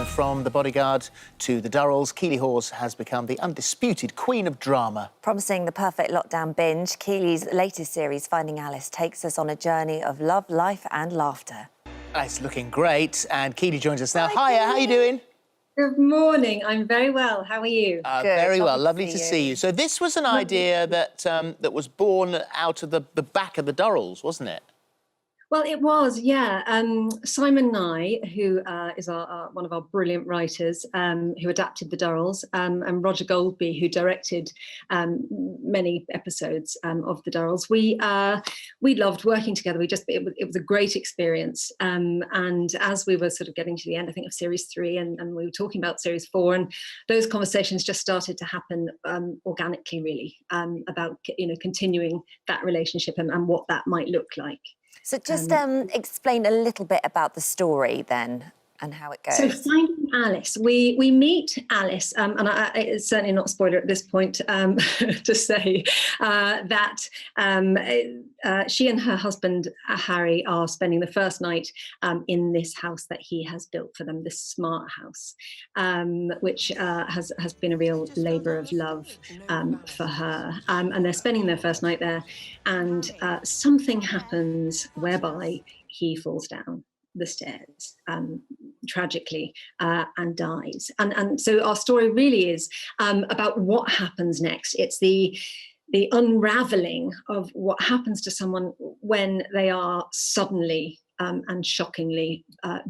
from The Bodyguard to The Durrells, Keeley Hawes has become the undisputed queen of drama. Promising the perfect lockdown binge, Keeley's latest series, Finding Alice, takes us on a journey of love, life and laughter. It's looking great, and Keeley joins us now. Hiya, how are you doing? Good morning. I'm very well. How are you? Good. Very well. Lovely to see you. So this was an idea that that was born out of the back of The Durrells, wasn't it? Well, it was, yeah. Simon Nye, who is one of our brilliant writers, who adapted The Durrells, and Roger Goldby, who directed many episodes of The Durrells. We loved working together. It was a great experience. And as we were sort of getting to the end, I think, of series 3, and we were talking about series 4, and those conversations just started to happen organically, really, about continuing that relationship and what that might look like. So just explain a little bit about the story then and how it goes. So Finding Alice, we meet Alice, and it's certainly not a spoiler at this point to say that she and her husband Harry are spending the first night in this house that he has built for them, this smart house, which has been a real labour of love for her. And they're spending their first night there, and something happens whereby he falls down the stairs tragically and dies, and so our story really is about what happens next. It's the unraveling of what happens to someone when they are suddenly and shockingly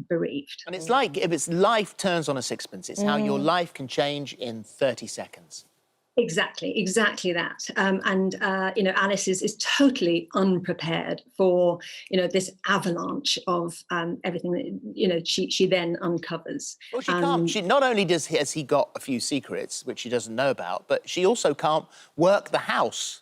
bereaved. And it's like if its life turns on a sixpence, it's how your life can change in 30 seconds. Exactly that. Alice is totally unprepared for, this avalanche of everything that, she then uncovers. Well, she can't. She not only has he got a few secrets, which she doesn't know about, but she also can't work the house.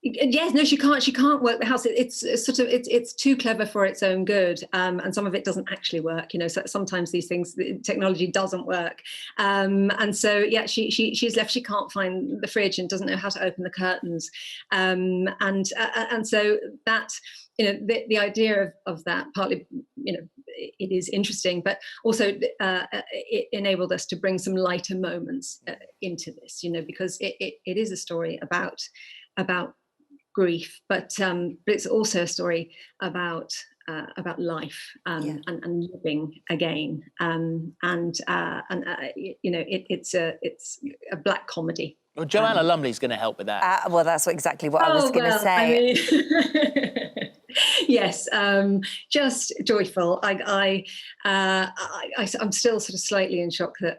Yes, no, she can't work the house. It's too clever for its own good, and some of it doesn't actually work. So sometimes these things, technology doesn't work, and so yeah, she's left. She can't find the fridge and doesn't know how to open the curtains, and so that the idea of that, partly it is interesting, but also it enabled us to bring some lighter moments into this, because it is a story about grief, but it's also a story about life and living again, it's a black comedy. Well, Joanna Lumley's going to help with that. Well, that's exactly what I was going to say. Yes, just joyful. I'm still sort of slightly in shock that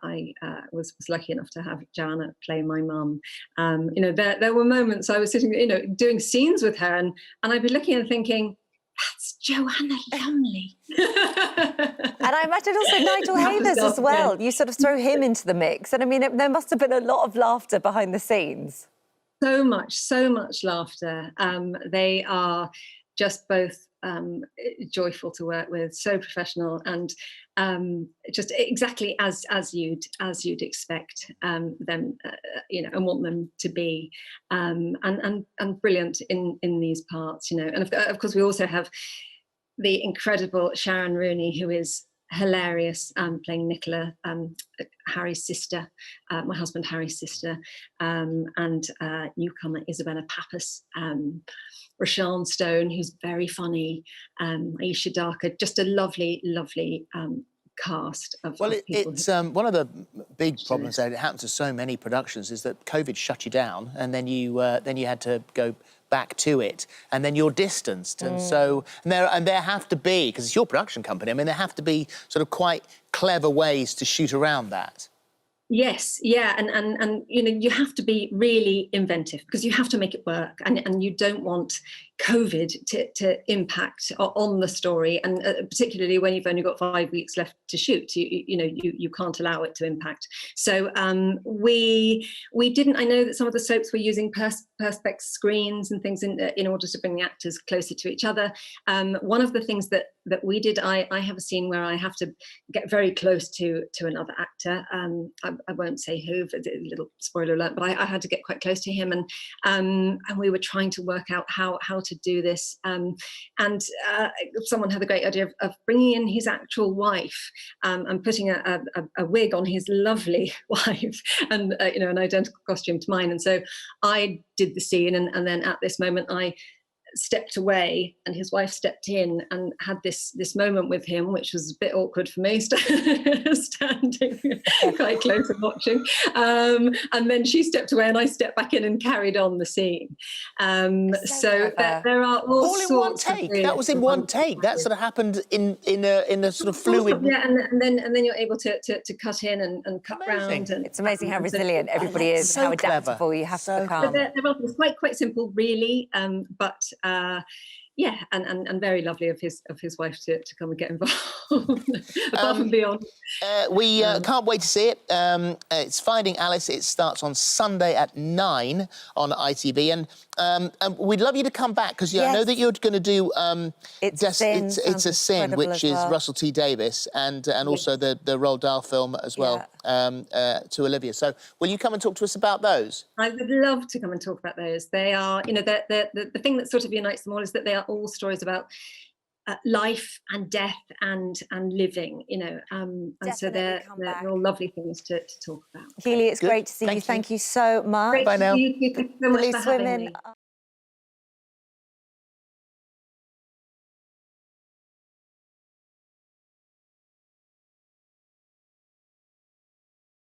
I was lucky enough to have Joanna play my mum. There were moments I was sitting, doing scenes with her, and I'd be looking and thinking, that's Joanna Lumley. And I imagine also Nigel Havers as well. You sort of throw him into the mix, and I mean, there must have been a lot of laughter behind the scenes. So much laughter. They are just both joyful to work with, so professional, and just exactly as you'd expect them, and want them to be, and brilliant in these parts, And of course, we also have the incredible Sharon Rooney, who is hilarious, playing Nicola, Harry's sister, my husband Harry's sister, and newcomer Isabella Pappas, Rashawn Stone, who's very funny, Aisha Darker, just a lovely cast of people. It's one of the big problems that it happens to so many productions is that COVID shut you down, and then you had to go back to it, and then you're distanced, and so there have to be, because it's your production company, I mean, there have to be sort of quite clever ways to shoot around that. Yes, yeah, and you have to be really inventive, because you have to make it work, and you don't want COVID to impact on the story, and particularly when you've only got 5 weeks left to shoot, you can't allow it to impact. So we didn't. I know that some of the soaps were using perspex screens and things in order to bring the actors closer to each other. One of the things that we did, I have a scene where I have to get very close to another actor. I won't say who, a little spoiler alert, but I had to get quite close to him, and we were trying to work out how to do this. And someone had the great idea of bringing in his actual wife and putting a wig on his lovely wife and an identical costume to mine. And so I did the scene, and then at this moment I stepped away and his wife stepped in and had this moment with him, which was a bit awkward for me, standing quite close and watching, and then she stepped away and I stepped back in and carried on the scene. So there are all in one sorts take. Of that was in one take. That sort of happened in a sort of fluid. Yeah, and then you're able to cut in and cut round. And it's amazing how resilient everybody is, so how adaptable clever. you have to become. They're quite simple, really, but yeah, and very lovely of his wife to come and get involved above and beyond. We can't wait to see it. It's Finding Alice. It starts on Sunday at 9 on ITV, and we'd love you to come back because I know that you're going to do It's a Sin, which is Russell T Davies, and also the Roald Dahl film as well, to Olivia. So will you come and talk to us about those? I would love to come and talk about those. They are, the thing that sort of unites them all is that they are all stories about life and death and living, and so they're all lovely things to talk about. Keeley, it's great to see you. Thank you so much. Great Bye now. Thank you so much for having me.